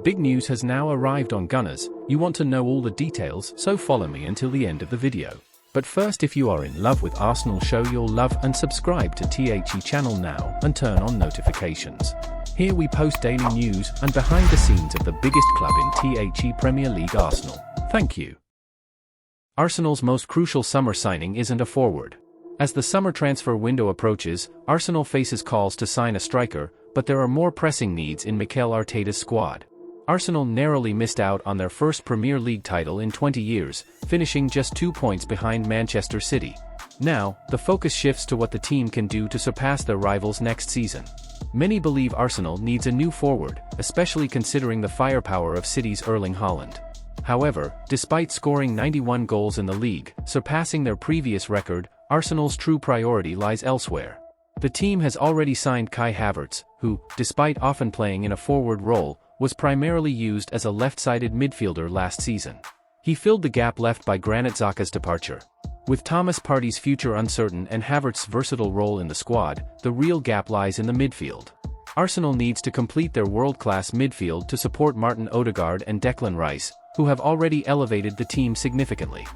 Big news has now arrived on Gunners. You want to know all the details, so follow me until the end of the video. But first, if you are in love with Arsenal, show your love and subscribe to THE channel now and turn on notifications. Here we post daily news and behind the scenes of the biggest club in THE Premier League, Arsenal. Thank you. Arsenal's most crucial summer signing isn't a forward. As the summer transfer window approaches, Arsenal faces calls to sign a striker, but there are more pressing needs in Mikel Arteta's squad. Arsenal narrowly missed out on their first Premier League title in 20 years, finishing just 2 points behind Manchester City. Now, the focus shifts to what the team can do to surpass their rivals next season. Many believe Arsenal needs a new forward, especially considering the firepower of City's Erling Haaland. However, despite scoring 91 goals in the league, surpassing their previous record, Arsenal's true priority lies elsewhere. The team has already signed Kai Havertz, who, despite often playing in a forward role, was primarily used as a left-sided midfielder last season. He filled the gap left by Granit Xhaka's departure. With Thomas Partey's future uncertain and Havertz's versatile role in the squad, the real gap lies in the midfield. Arsenal needs to complete their world-class midfield to support Martin Odegaard and Declan Rice, who have already elevated the team significantly.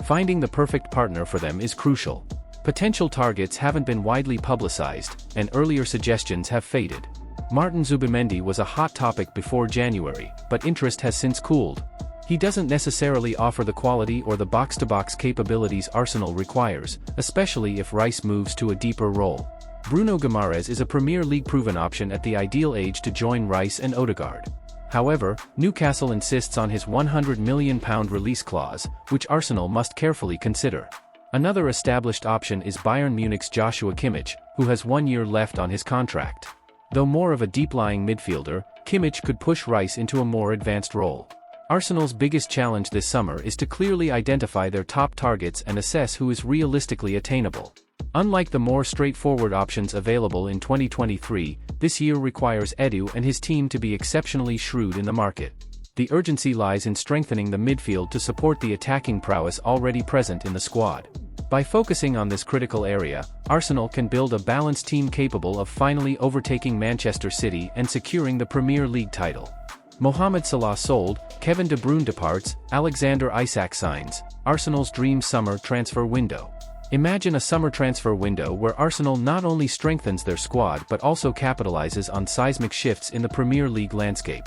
Finding the perfect partner for them is crucial. Potential targets haven't been widely publicized, and earlier suggestions have faded. Martin Zubimendi was a hot topic before January, but interest has since cooled. He doesn't necessarily offer the quality or the box-to-box capabilities Arsenal requires, especially if Rice moves to a deeper role. Bruno Guimaraes is a Premier League proven option at the ideal age to join Rice and Odegaard. However, Newcastle insists on his £100 million release clause, which Arsenal must carefully consider. Another established option is Bayern Munich's Joshua Kimmich, who has 1 year left on his contract. Though more of a deep-lying midfielder, Kimmich could push Rice into a more advanced role. Arsenal's biggest challenge this summer is to clearly identify their top targets and assess who is realistically attainable. Unlike the more straightforward options available in 2023, this year requires Edu and his team to be exceptionally shrewd in the market. The urgency lies in strengthening the midfield to support the attacking prowess already present in the squad. By focusing on this critical area, Arsenal can build a balanced team capable of finally overtaking Manchester City and securing the Premier League title. Mohamed Salah sold, Kevin De Bruyne departs, Alexander Isak signs. Arsenal's dream summer transfer window. Imagine a summer transfer window where Arsenal not only strengthens their squad but also capitalizes on seismic shifts in the Premier League landscape.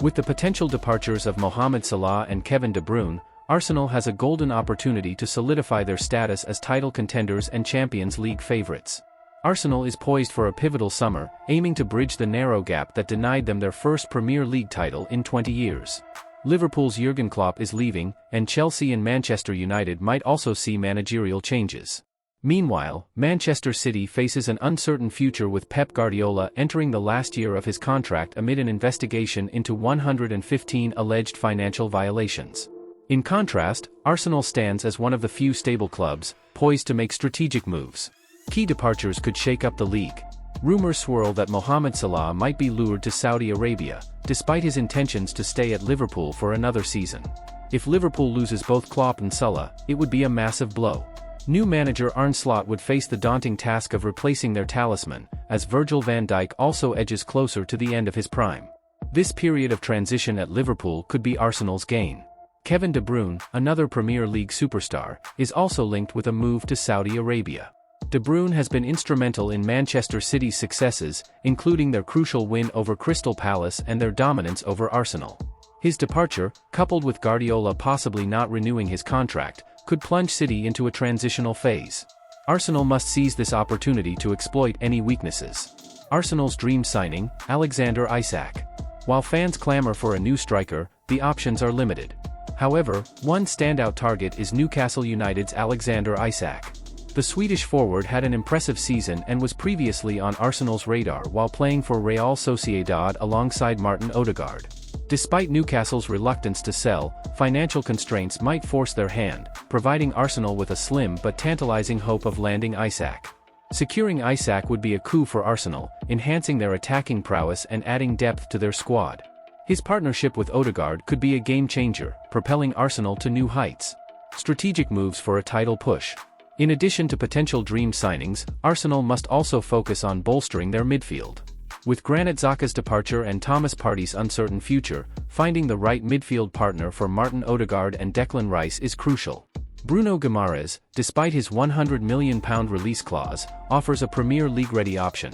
With the potential departures of Mohamed Salah and Kevin De Bruyne, Arsenal has a golden opportunity to solidify their status as title contenders and Champions League favourites. Arsenal is poised for a pivotal summer, aiming to bridge the narrow gap that denied them their first Premier League title in 20 years. Liverpool's Jurgen Klopp is leaving, and Chelsea and Manchester United might also see managerial changes. Meanwhile, Manchester City faces an uncertain future with Pep Guardiola entering the last year of his contract amid an investigation into 115 alleged financial violations. In contrast, Arsenal stands as one of the few stable clubs, poised to make strategic moves. Key departures could shake up the league. Rumors swirl that Mohamed Salah might be lured to Saudi Arabia, despite his intentions to stay at Liverpool for another season. If Liverpool loses both Klopp and Salah, it would be a massive blow. New manager Arne Slot would face the daunting task of replacing their talisman, as Virgil van Dijk also edges closer to the end of his prime. This period of transition at Liverpool could be Arsenal's gain. Kevin De Bruyne, another Premier League superstar, is also linked with a move to Saudi Arabia. De Bruyne has been instrumental in Manchester City's successes, including their crucial win over Crystal Palace and their dominance over Arsenal. His departure, coupled with Guardiola possibly not renewing his contract, could plunge City into a transitional phase. Arsenal must seize this opportunity to exploit any weaknesses. Arsenal's dream signing, Alexander Isak. While fans clamor for a new striker, the options are limited. However, one standout target is Newcastle United's Alexander Isak. The Swedish forward had an impressive season and was previously on Arsenal's radar while playing for Real Sociedad alongside Martin Odegaard. Despite Newcastle's reluctance to sell, financial constraints might force their hand, providing Arsenal with a slim but tantalizing hope of landing Isak. Securing Isak would be a coup for Arsenal, enhancing their attacking prowess and adding depth to their squad. His partnership with Odegaard could be a game-changer, propelling Arsenal to new heights. Strategic moves for a title push. In addition to potential dream signings, Arsenal must also focus on bolstering their midfield. With Granit Xhaka's departure and Thomas Partey's uncertain future, finding the right midfield partner for Martin Odegaard and Declan Rice is crucial. Bruno Guimaraes, despite his £100 million release clause, offers a Premier League-ready option.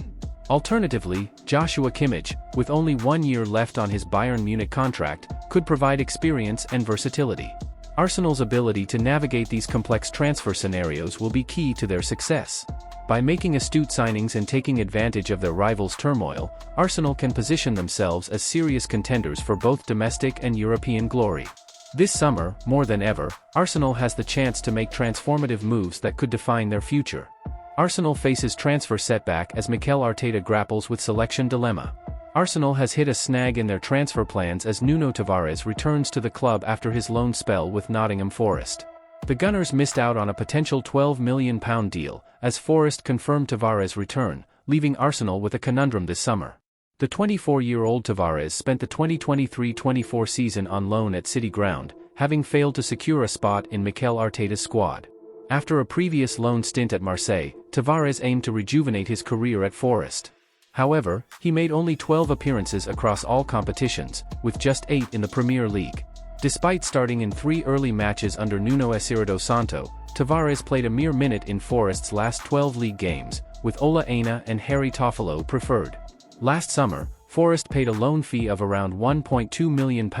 Alternatively, Joshua Kimmich, with only 1 year left on his Bayern Munich contract, could provide experience and versatility. Arsenal's ability to navigate these complex transfer scenarios will be key to their success. By making astute signings and taking advantage of their rivals' turmoil, Arsenal can position themselves as serious contenders for both domestic and European glory. This summer, more than ever, Arsenal has the chance to make transformative moves that could define their future. Arsenal faces transfer setback as Mikel Arteta grapples with selection dilemma. Arsenal has hit a snag in their transfer plans as Nuno Tavares returns to the club after his loan spell with Nottingham Forest. The Gunners missed out on a potential £12 million deal, as Forest confirmed Tavares' return, leaving Arsenal with a conundrum this summer. The 24-year-old Tavares spent the 2023-24 season on loan at City Ground, having failed to secure a spot in Mikel Arteta's squad. After a previous loan stint at Marseille, Tavares aimed to rejuvenate his career at Forest. However, he made only 12 appearances across all competitions, with just 8 in the Premier League. Despite starting in 3 early matches under Nuno Espirito Santo, Tavares played a mere minute in Forest's last 12 league games, with Ola Aina and Harry Toffolo preferred. Last summer, Forest paid a loan fee of around £1.2 million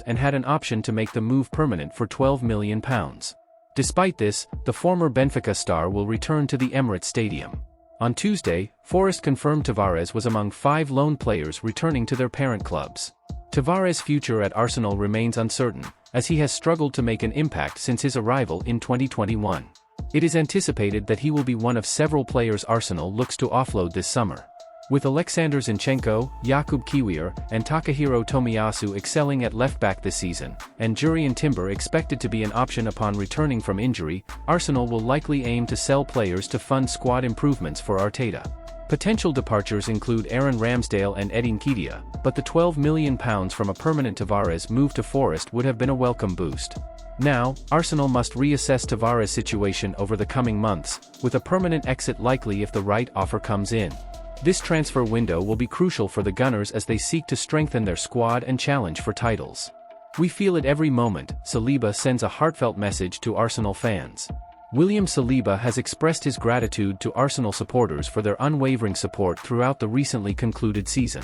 and had an option to make the move permanent for £12 million. Despite this, the former Benfica star will return to the Emirates Stadium. On Tuesday, Forest confirmed Tavares was among 5 loan players returning to their parent clubs. Tavares' future at Arsenal remains uncertain, as he has struggled to make an impact since his arrival in 2021. It is anticipated that he will be one of several players Arsenal looks to offload this summer. With Alexander Zinchenko, Jakub Kiwior, and Takahiro Tomiyasu excelling at left-back this season, and Jurriën Timber expected to be an option upon returning from injury, Arsenal will likely aim to sell players to fund squad improvements for Arteta. Potential departures include Aaron Ramsdale and Edin Kedia, but the £12 million from a permanent Tavares move to Forest would have been a welcome boost. Now, Arsenal must reassess Tavares' situation over the coming months, with a permanent exit likely if the right offer comes in. This transfer window will be crucial for the Gunners as they seek to strengthen their squad and challenge for titles. "We feel it every moment," Saliba sends a heartfelt message to Arsenal fans. William Saliba has expressed his gratitude to Arsenal supporters for their unwavering support throughout the recently concluded season.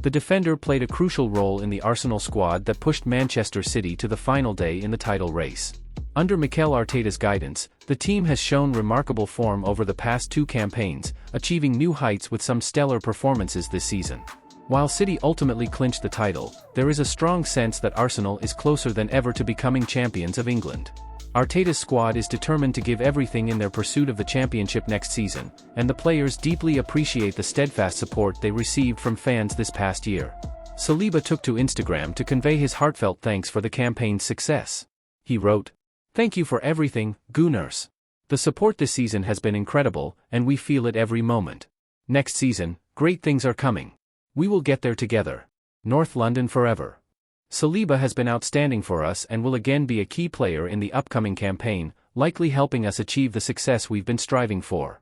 The defender played a crucial role in the Arsenal squad that pushed Manchester City to the final day in the title race. Under Mikel Arteta's guidance, the team has shown remarkable form over the past 2 campaigns, achieving new heights with some stellar performances this season. While City ultimately clinched the title, there is a strong sense that Arsenal is closer than ever to becoming champions of England. Arteta's squad is determined to give everything in their pursuit of the championship next season, and the players deeply appreciate the steadfast support they received from fans this past year. Saliba took to Instagram to convey his heartfelt thanks for the campaign's success. He wrote, "Thank you for everything, Gunners. The support this season has been incredible, and we feel it every moment. Next season, great things are coming. We will get there together. North London forever." Saliba has been outstanding for us and will again be a key player in the upcoming campaign, likely helping us achieve the success we've been striving for.